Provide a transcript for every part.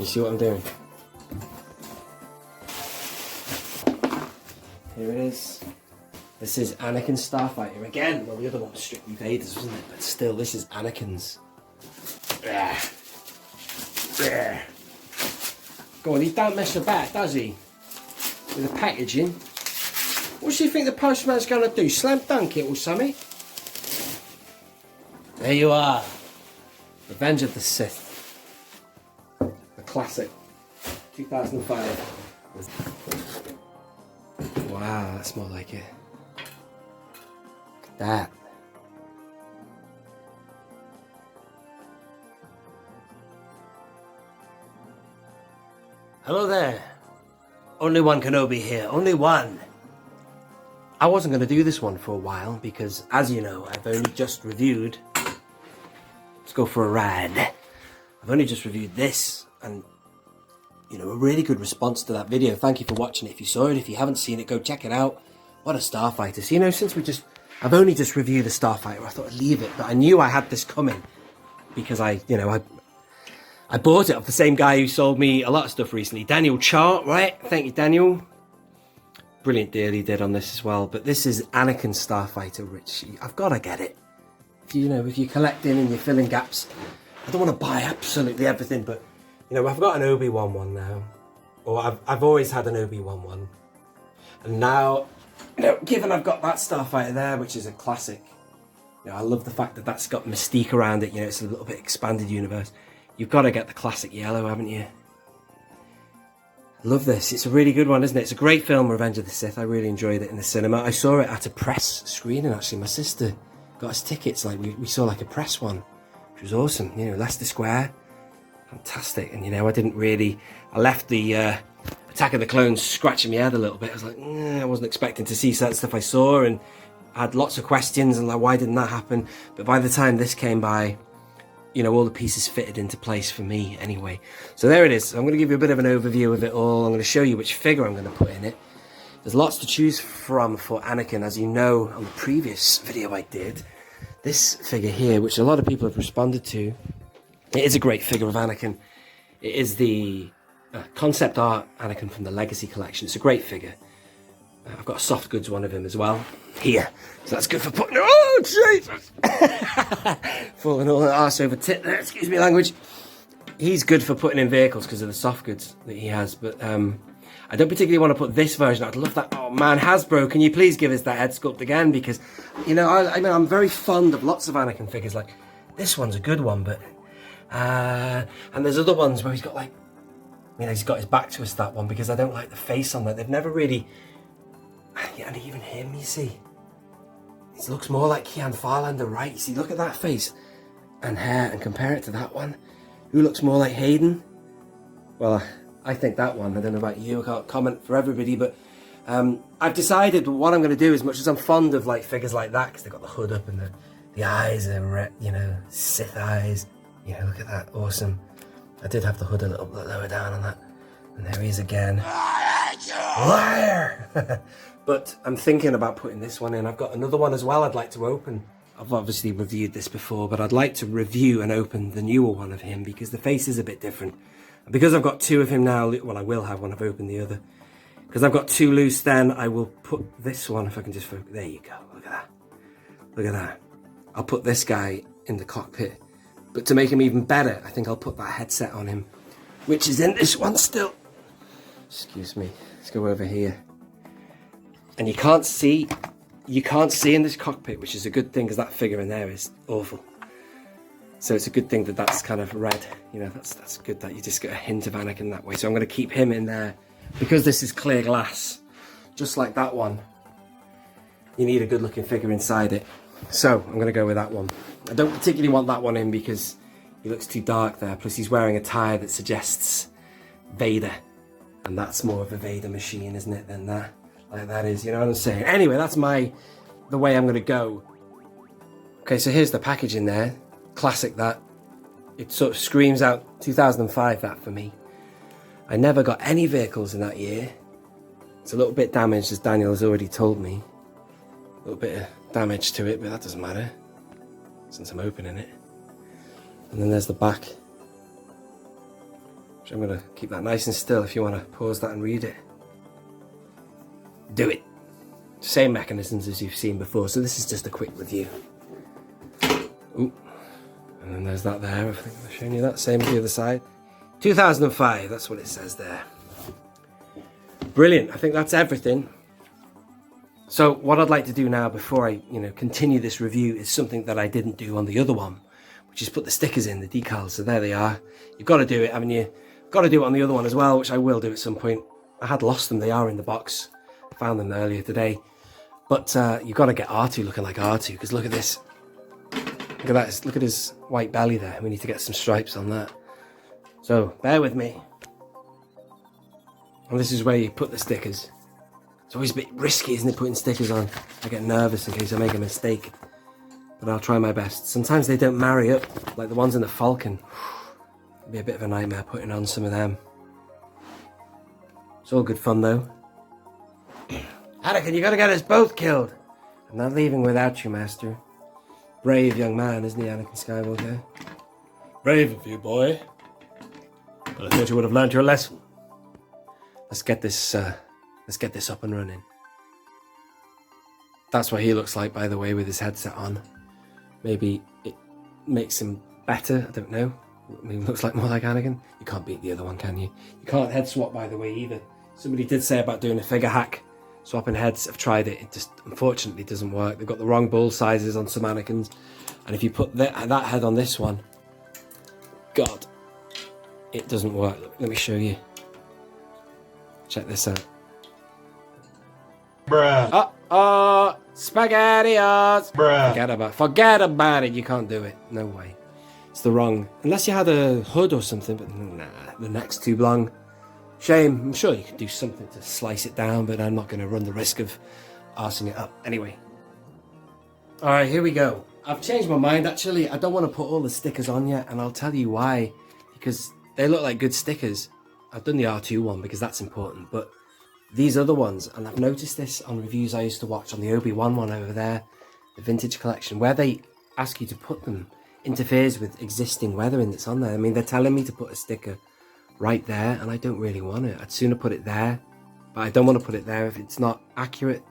You see what I'm doing? Here it is. This is Anakin Starfighter again. Well, the other one was strictly Vader's, wasn't it? But still, this is Anakin's. Go on, he don't mess about, does he? With the packaging. What do you think the postman's going to do? Slam dunk it or something? There you are. Revenge of the Sith. The classic. 2005. Wow, that's more like it. Look at that. Hello there. Only one Kenobi here. Only one. I wasn't going to do this one for a while because, as you know, I've only just reviewed... Let's go for a ride. I've only just reviewed this and, you know, a really good response to that video. Thank you for watching it. If you saw it, if you haven't seen it, go check it out. What a Starfighter. So, you know, since I've only just reviewed the Starfighter, I thought I'd leave it. But I knew I had this coming because I bought it off the same guy who sold me a lot of stuff recently. Daniel Chart, right? Thank you, Daniel. Brilliant deal he did on this as well. But this is Anakin Starfighter, Rich. I've got to get it. If you're collecting and you're filling gaps, I don't want to buy absolutely everything, but, you know, I've got an Obi-Wan one now. Or I've always had an Obi-Wan one. And now, you know, given I've got that Starfighter there, which is a classic, you know, I love the fact that that's got mystique around it. You know, it's a little bit expanded universe. You've got to get the classic yellow, haven't you? I love this. It's a really good one, isn't it? It's a great film, Revenge of the Sith. I really enjoyed it in the cinema. I saw it at a press screening, actually. My sister got us tickets. Like, we saw like a press one, which was awesome. You know, Leicester Square. Fantastic. And, you know, I left the Attack of the Clones scratching my head a little bit. I was like, I wasn't expecting to see certain stuff I saw, and I had lots of questions and like, why didn't that happen? But by the time this came by, you know, all the pieces fitted into place for me anyway. So there it is. I'm going to give you a bit of an overview of it all. I'm going to show you which figure I'm going to put in it. There's lots to choose from for Anakin, as you know on the previous video I did. This figure here, which a lot of people have responded to, it is a great figure of Anakin. It is the concept art Anakin from the Legacy collection. It's a great figure. I've got a soft goods one of him as well. Here. So that's good for putting... Oh, Jesus! Falling all the arse over tit there, excuse me language. He's good for putting in vehicles because of the soft goods that he has, but I don't particularly want to put this version. I'd love that. Oh man, Hasbro, can you please give us that head sculpt again? Because, you know, I mean, I'm very fond of lots of Anakin figures. Like, this one's a good one, but... and there's other ones where he's got like... You know, he's got his back to us, that one, because I don't like the face on that. They've never really... And even him, you see, he looks more like Kian Farlander, right? You see, look at that face and hair and compare it to that one. Who looks more like Hayden? Well, I think that one. I don't know about you, I can't comment for everybody, but I've decided what I'm going to do, as much as I'm fond of like figures like that, because they've got the hood up and the eyes are, you know, Sith eyes. You know, look at that, awesome. I did have the hood a little bit lower down on that. And there he is again. Liar! But I'm thinking about putting this one in. I've got another one as well I'd like to open. I've obviously reviewed this before, but I'd like to review and open the newer one of him because the face is a bit different. And because I've got two of him now, well, I will have when I've opened the other. Because I've got two loose, then I will put this one, if I can just focus. There you go. Look at that. Look at that. I'll put this guy in the cockpit. But to make him even better, I think I'll put that headset on him, which is in this one still. Excuse me. Let's go over here. And you can't see in this cockpit, which is a good thing because that figure in there is awful. So it's a good thing that that's kind of red. You know, that's good that you just get a hint of Anakin that way. So I'm going to keep him in there because this is clear glass, just like that one. You need a good looking figure inside it. So I'm going to go with that one. I don't particularly want that one in because he looks too dark there. Plus he's wearing a tie that suggests Vader. And that's more of a Vader machine, isn't it, than that? Like that is, you know what I'm saying? Anyway, that's the way I'm going to go. Okay, so here's the packaging there. Classic, that. It sort of screams out 2005, that, for me. I never got any vehicles in that year. It's a little bit damaged, as Daniel has already told me. A little bit of damage to it, but that doesn't matter, since I'm opening it. And then there's the back. which I'm going to keep that nice and still if you want to pause that and read it. Do it. Same mechanisms as you've seen before, so this is just a quick review. Ooh. And then there's that there, I think I've shown you that. Same as the other side. 2005, that's what it says there. Brilliant, I think that's everything. So what I'd like to do now before I, continue this review is something that I didn't do on the other one, which is put the stickers in, the decals. So there they are. You've got to do it, haven't you? Got to do it on the other one as well, which I will do at some point. I had lost them, they are in the box. I found them earlier today. But you've got to get R2 looking like R2, because look at this. Look at that, look at his white belly there. We need to get some stripes on that. So, bear with me. And this is where you put the stickers. It's always a bit risky, isn't it, putting stickers on? I get nervous in case I make a mistake. But I'll try my best. Sometimes they don't marry up, like the ones in the Falcon. It'd be a bit of a nightmare putting on some of them. It's all good fun, though. Anakin, you gotta get us both killed. I'm not leaving without you, Master. Brave young man, isn't he, Anakin Skywalker? Brave of you, boy. But I thought you would have learned your lesson. Let's get this up and running. That's what he looks like, by the way, with his headset on. Maybe it makes him better, I don't know. I mean, looks like more like Anakin. You can't beat the other one, can you? You can't head swap, by the way, either. Somebody did say about doing a figure hack. Swapping heads, I've tried it. It just, unfortunately, doesn't work. They've got the wrong bull sizes on some Anakins. And if you put that head on this one, God, it doesn't work. Let me show you. Check this out. Bruh. SpaghettiOs. Bruh. Forget about it. You can't do it. No way. It's the wrong. Unless you had a hood or something, but nah, the neck's too long. Shame. I'm sure you could do something to slice it down, but I'm not going to run the risk of arsing it up. Anyway. Alright, here we go. I've changed my mind, actually. I don't want to put all the stickers on yet, and I'll tell you why. Because they look like good stickers. I've done the R2 one because that's important, but these other ones, and I've noticed this on reviews I used to watch on the Obi-Wan one over there, the vintage collection, where they ask you to put them, interferes with existing weathering that's on there. I mean, they're telling me to put a sticker right there, and I don't really want it. I'd sooner put it there, but I don't want to put it there if it's not accurate.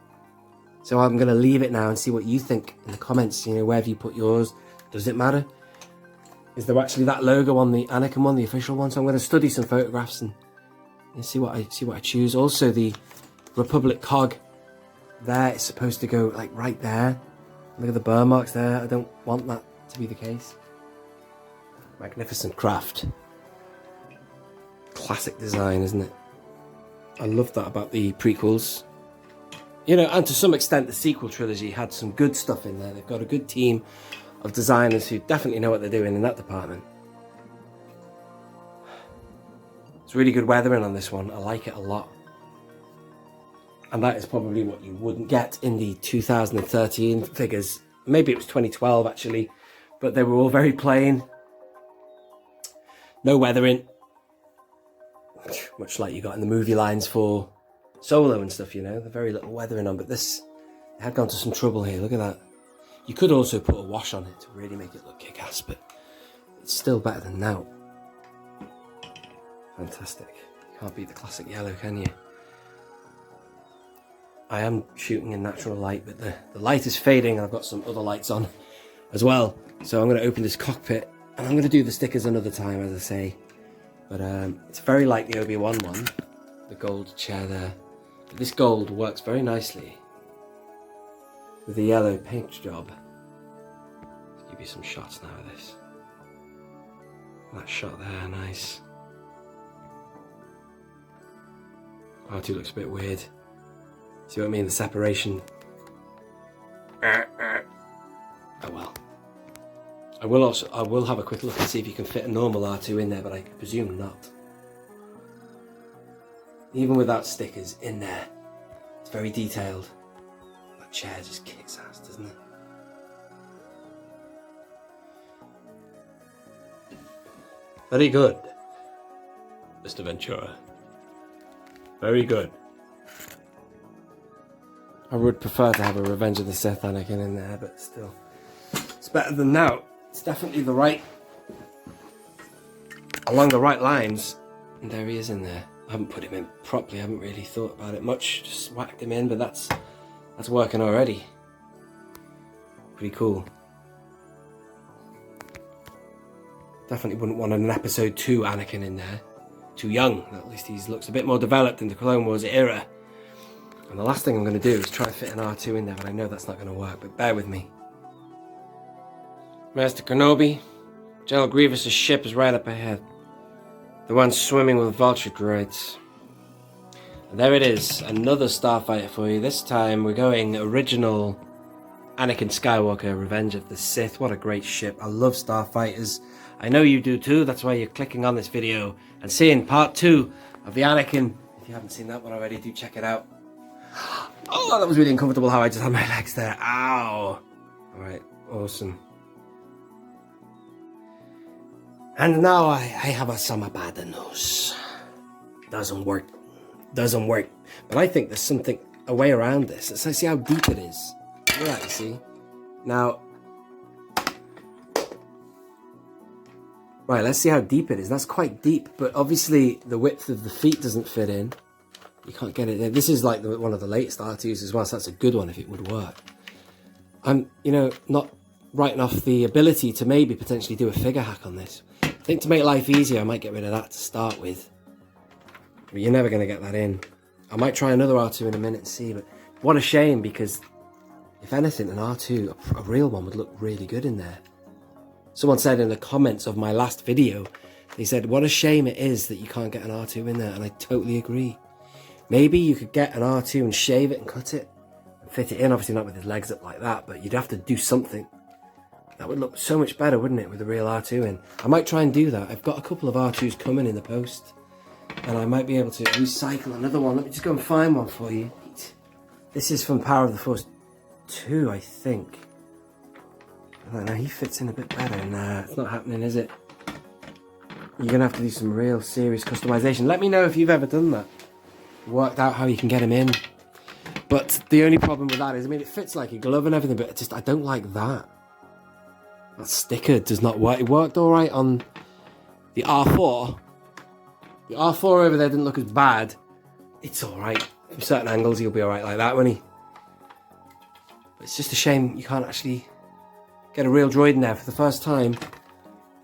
So I'm going to leave it now and see what you think in the comments, wherever you put yours. Does it matter? Is there actually that logo on the Anakin one, the official one? So I'm going to study some photographs and see what I choose. Also, the Republic cog there is supposed to go like right there. Look at the burn marks there. I don't want that to be the case. Magnificent craft. Classic design, isn't it? I love that about the prequels. And to some extent the sequel trilogy had some good stuff in there. They've got a good team of designers who definitely know what they're doing in that department. It's really good weathering on this one. I like it a lot. And that is probably what you wouldn't get in the 2013 figures. Maybe it was 2012 actually, but they were all very plain. No weathering. Much like you got in the movie lines for Solo and stuff, they're very little weathering on, but this had gone to some trouble here. Look at that. You could also put a wash on it to really make it look kick-ass, but it's still better than now. Fantastic. You can't beat the classic yellow, can you? I am shooting in natural light, but the light is fading, and I've got some other lights on as well. So I'm going to open this cockpit, and I'm going to do the stickers another time, as I say. But it's very like the Obi-Wan one, the gold chair there. But this gold works very nicely with the yellow paint job. Let's give you some shots now of this. That shot there, nice. R2 looks a bit weird. See what I mean? The separation. Oh well. I will have a quick look and see if you can fit a normal R2 in there, but I presume not. Even without stickers in there, it's very detailed. That chair just kicks ass, doesn't it? Very good, Mr. Ventura. Very good. I would prefer to have a Revenge of the Sith Anakin in there, but still. It's better than now. It's definitely along the right lines. And there he is in there. I haven't put him in properly, I haven't really thought about it much. Just whacked him in, but that's working already. Pretty cool. Definitely wouldn't want an episode 2 Anakin in there. Too young. At least he looks a bit more developed in the Clone Wars era. And the last thing I'm going to do is try to fit an R2 in there, but I know that's not going to work, but bear with me. Master Kenobi, General Grievous's ship is right up ahead. The one swimming with vulture droids. And there it is, another starfighter for you. This time we're going original Anakin Skywalker, Revenge of the Sith. What a great ship. I love starfighters. I know you do too, that's why you're clicking on this video and seeing part 2 of the Anakin. If you haven't seen that one already, do check it out. Oh, that was really uncomfortable how I just had my legs there. Ow. Alright, awesome. And now I have some bad news. Doesn't work. Doesn't work. But I think there's something, a way around this. Let's see how deep it is. Right, you see? Now, right, let's see how deep it is. That's quite deep, but obviously the width of the feet doesn't fit in. You can't get it there. This is like one of the latest R2s as well, so that's a good one if it would work. I'm, you know, not writing off the ability to maybe potentially do a figure hack on this. I think to make life easier, I might get rid of that to start with. But you're never going to get that in. I might try another R2 in a minute and see, but what a shame, because if anything, an R2, a real one, would look really good in there. Someone said in the comments of my last video, they said, what a shame it is that you can't get an R2 in there, and I totally agree. Maybe you could get an R2 and shave it and cut it and fit it in, obviously not with his legs up like that, but you'd have to do something. That would look so much better, wouldn't it, with a real R2 in? I might try and do that. I've got a couple of R2s coming in the post, and I might be able to recycle another one. Let me just go and find one for you. This is from Power of the Force 2, I think. I don't know, he fits in a bit better. Nah, it's not happening, is it? You're going to have to do some real serious customization. Let me know if you've ever done that. Worked out how you can get him in. But the only problem with that is, I mean, it fits like a glove and everything, but I don't like that. That sticker does not work. It worked alright on the R4. The R4 over there didn't look as bad. It's alright. From certain angles, he'll be alright like that, won't he? But it's just a shame you can't actually get a real droid in there. For the first time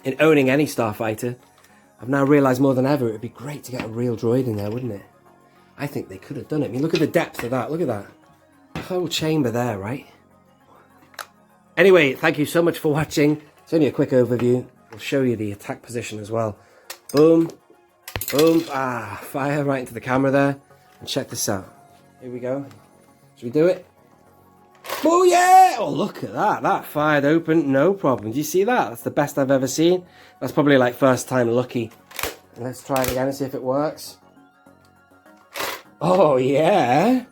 in owning any starfighter, I've now realised more than ever it would be great to get a real droid in there, wouldn't it? I think they could have done it. I mean, look at the depth of that. Look at that. The whole chamber there, right? Anyway, thank you so much for watching. It's only a quick overview. I'll show you the attack position as well. Boom. Boom. Ah, fire right into the camera there. And check this out. Here we go. Should we do it? Oh, yeah! Oh, look at that. That fired open. No problem. Do you see that? That's the best I've ever seen. That's probably like first time lucky. Let's try it again and see if it works. Oh, yeah.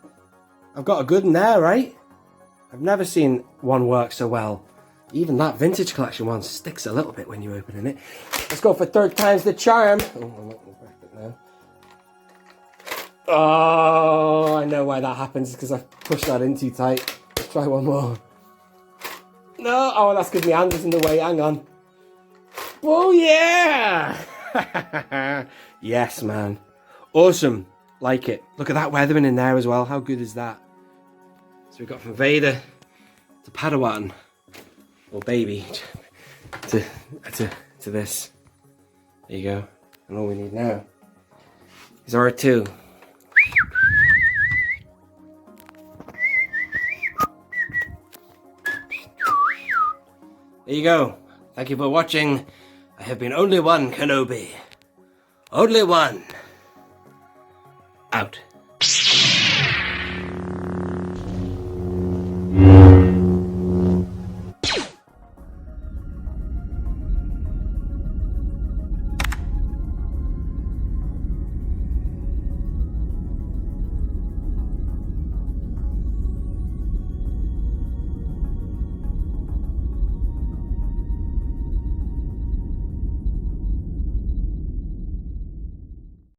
I've got a good one there, right? I've never seen one work so well. Even that vintage collection one sticks a little bit when you're opening it. Let's go for third time's the charm. Oh, I'm not going to break it now. Oh, I know why that happens. It's because I pushed that in too tight. Let's try one more. No, oh, that's because my hand is in the way. Hang on. Oh, yeah. Yes, man. Awesome. Like it. Look at that weathering in there as well. How good is that? So we've got from Vader to Padawan, or baby, to this. There you go. And all we need now is R2. There you go. Thank you for watching. I have been only one Kenobi. Only one. Out.